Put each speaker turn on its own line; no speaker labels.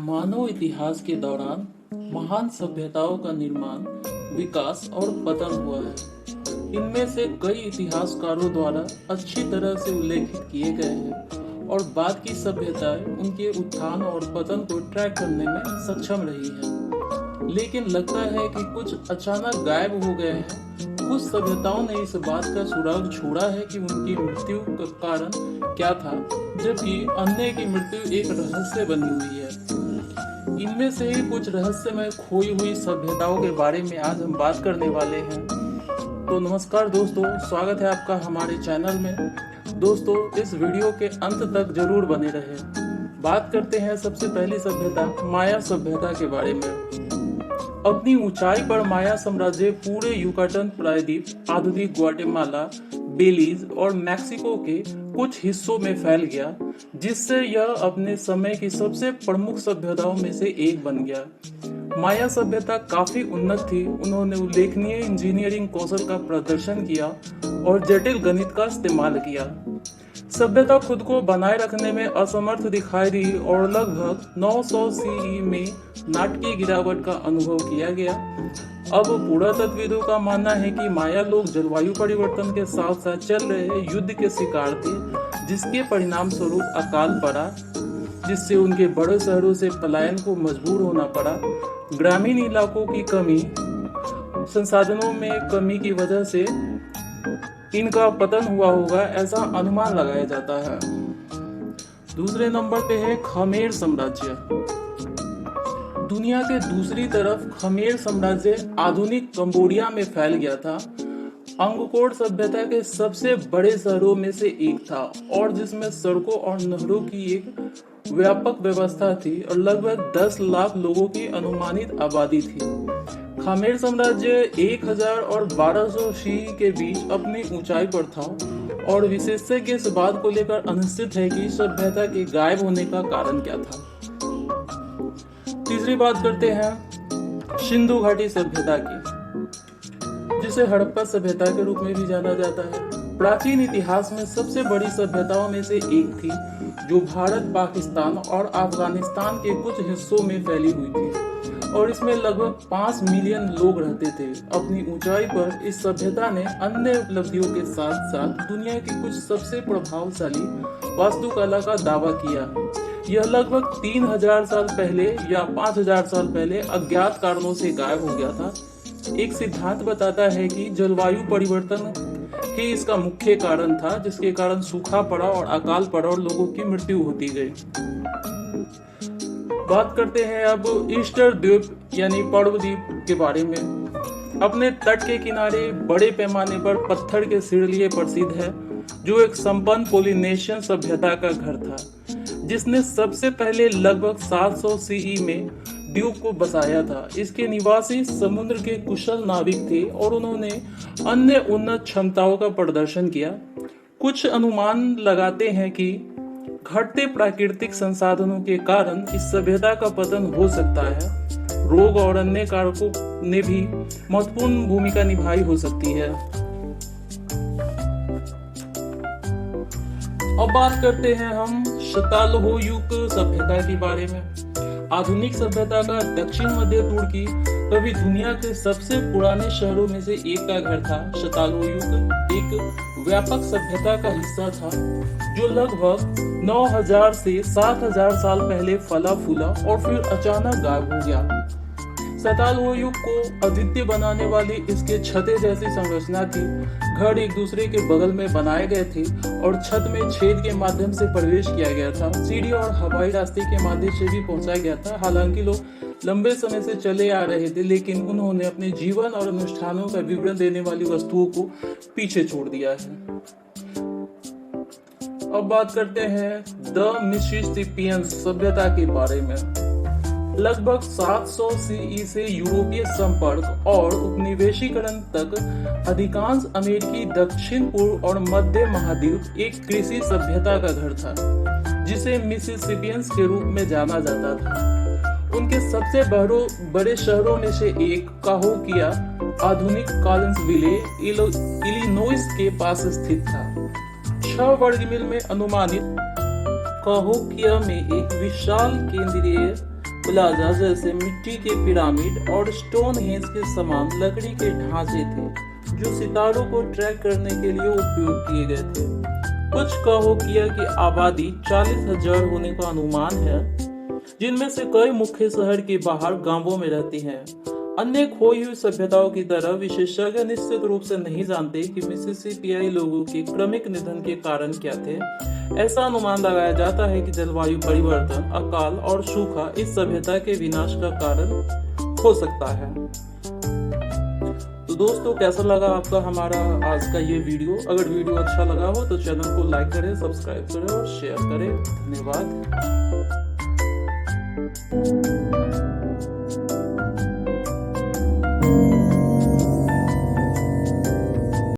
मानव इतिहास के दौरान महान सभ्यताओं का निर्माण, विकास और पतन हुआ है। इनमें से कई इतिहासकारों द्वारा अच्छी तरह से उल्लेखित किए गए हैं और बाद की सभ्यताएं उनके उत्थान और पतन को ट्रैक करने में सक्षम रही है। लेकिन लगता है कि कुछ अचानक गायब हो गए हैं। कुछ सभ्यताओं ने इस बात का सुराग छोड़ा है कि उनकी मृत्यु का कारण क्या था, जबकि अन्य की मृत्यु एक रहस्य बनी हुई है। इनमें से ही कुछ रहस्यमय खोई हुई सभ्यताओं के बारे में आज हम बात करने वाले हैं। तो नमस्कार दोस्तों, स्वागत है आपका हमारे चैनल में। दोस्तों, इस वीडियो के अंत तक जरूर बने रहें। बात करते हैं सबसे पहली सभ्यता माया सभ्यता के बारे में। अपनी ऊंचाई पर माया साम्राज्य पूरे युकाटन प्रायद्वीप, आधुनिक ग्वाटेमाला, बेलीज और मैक्सिको के कुछ हिस्सों में फैल गया, जिससे यह अपने समय की सबसे प्रमुख सभ्यताओं में से एक बन गया। माया सभ्यता काफी उन्नत थी। उन्होंने उल्लेखनीय इंजीनियरिंग कौशल का प्रदर्शन किया और जटिल गणित का इस्तेमाल किया। सभ्यता खुद को बनाए रखने में असमर्थ दिखाई दी और लगभग 900 सीई में नाटकीय गिरावट का अनुभव किया गया। अब पुरातत्वविदों का मानना है कि माया लोग जलवायु परिवर्तन के साथ साथ चल रहे युद्ध के शिकार थे, जिसके परिणाम स्वरूप अकाल पड़ा, जिससे उनके बड़े शहरों से पलायन को मजबूर होना पड़ा। ग्रामीण इलाकों की कमी, संसाधनों में कमी की वजह से इनका पतन हुआ होगा, ऐसा अनुमान लगाया जाता है। दूसरे नंबर पे है खमेर साम्राज्य। दुनिया के दूसरी तरफ खमेर साम्राज्य आधुनिक कंबोडिया में फैल गया था। अंगकोर सभ्यता के सबसे बड़े शहरों में से एक था और जिसमें सड़कों और नहरों की एक व्यापक व्यवस्था थी और लगभग 10 लाख लोगों की अनुमानित आबादी थी। खमेर साम्राज्य 1000 और 1200 सी के बीच अपनी ऊंचाई पर था और विशेषज्ञ इस बात को लेकर अनिश्चित है कि सभ्यता के गायब होने का कारण क्या था। तीसरी बात करते हैं सिंधु घाटी सभ्यता की, जिसे हड़प्पा सभ्यता के रूप में भी जाना जाता है। प्राचीन इतिहास में सबसे बड़ी सभ्यताओं में से एक थी, जो भारत, पाकिस्तान और अफगानिस्तान के कुछ हिस्सों में फैली हुई थी और इसमें लगभग 5 मिलियन लोग रहते थे। अपनी ऊंचाई पर इस सभ्यता ने अन्य उपलब्धियों के साथ साथ दुनिया की कुछ सबसे प्रभावशाली वास्तुकला का दावा किया। यह लगभग 3000 साल पहले या 5000 साल पहले अज्ञात कारणों से गायब हो गया था। एक सिद्धांत बताता है कि जलवायु परिवर्तन ही इसका मुख्य कारण था, जिसके कारण सूखा पड़ा और अकाल पड़ा और लोगों की मृत्यु होती गई। बात करते हैं अब ईस्टर द्वीप यानी पर्व द्वीप के बारे में। अपने तट के किनारे बड़े पैमाने पर पत्थर के सिरलिए प्रसिद्ध है, जो एक संपन्न पोलिनेशियन सभ्यता का घर था, जिसने सबसे पहले लगभग 700 सीई में द्वीप को बसाया था। इसके निवासी समुद्र के कुशल नाविक थे और उन्होंने अन्य उन्नत क्षमताओं का प्रदर्शन किया। कुछ अनुमान लगाते हैं कि घटते प्राकृतिक संसाधनों के कारण इस सभ्यता का पतन हो सकता है। रोग और अन्य कारकों ने भी महत्वपूर्ण भूमिका निभाई हो सकती है। अब बात करते हैं हम शताल्होयुक सभ्यता के बारे में। आधुनिक सभ्यता का दक्षिण मध्य तुर्की कभी दुनिया के सबसे पुराने शहरों में से एक का घर था। शताल्होयुक एक व्यापक सभ्यता का हिस्सा था, जो लगभग 9000 से 7000 साल पहले फला फूला और फिर अचानक गायब हो गया। शताल्होयुग को अद्वितीय बनाने वाली इसके छतें जैसी संरचना थी। घर एक दूसरे के बगल में बनाए गए थे और छत में छेद के माध्यम से प्रवेश किया गया था। सीढ़ी और हवाई रास्ते के माध्यम से भी पहुंचाया गया था। हालांकि लोग लंबे समय से चले आ रहे थे, लेकिन उन्होंने अपने जीवन और अनुष्ठानों का विवरण देने वाली वस्तुओं को पीछे छोड़ दिया है। अब बात करते हैं द मिसिसिपियन सभ्यता के बारे में। लगभग 700 सीई से यूरोपीय संपर्क और उपनिवेशीकरण तक अधिकांश अमेरिकी दक्षिण पूर्व और मध्य महाद्वीप एक कृषि सभ्यता का घर था, जिसे मिसिसिपियंस के रूप में जाना जाता था। उनके सबसे बड़े शहरों में से एक काहोकिया आधुनिक कॉलिंसविले, इलिनोइस के पास स्थित था। 6 वर्ग मील में अनुमानित काहोकिया में एक विशाल केंद्रीय प्लाजा जैसे मिट्टी के पिरामिड और स्टोनहेंज के समान लकड़ी के ढांचे थे जो सितारों को ट्रैक करने के लिए उपयोग किए गए थे। कुछ कहोकिया की आबादी 40,000 होने का अनुमान है, जिनमें से कई मुख्य शहर के बाहर गांवों में रहती हैं। अन्य खोई हुई सभ्यताओं की तरह विशेषज्ञ निश्चित रूप से नहीं जानते कि मिसिसिपियाई लोगों के क्रमिक निधन के कारण क्या थे। ऐसा अनुमान लगाया जाता है कि जलवायु परिवर्तन, अकाल और सूखा इस सभ्यता के विनाश का कारण हो सकता है। तो दोस्तों, कैसा लगा आपका हमारा आज का ये वीडियो? अगर वीडियो अच्छा लगा हो तो चैनल को लाइक करें, सब्सक्राइब करें और शेयर करें। धन्यवाद।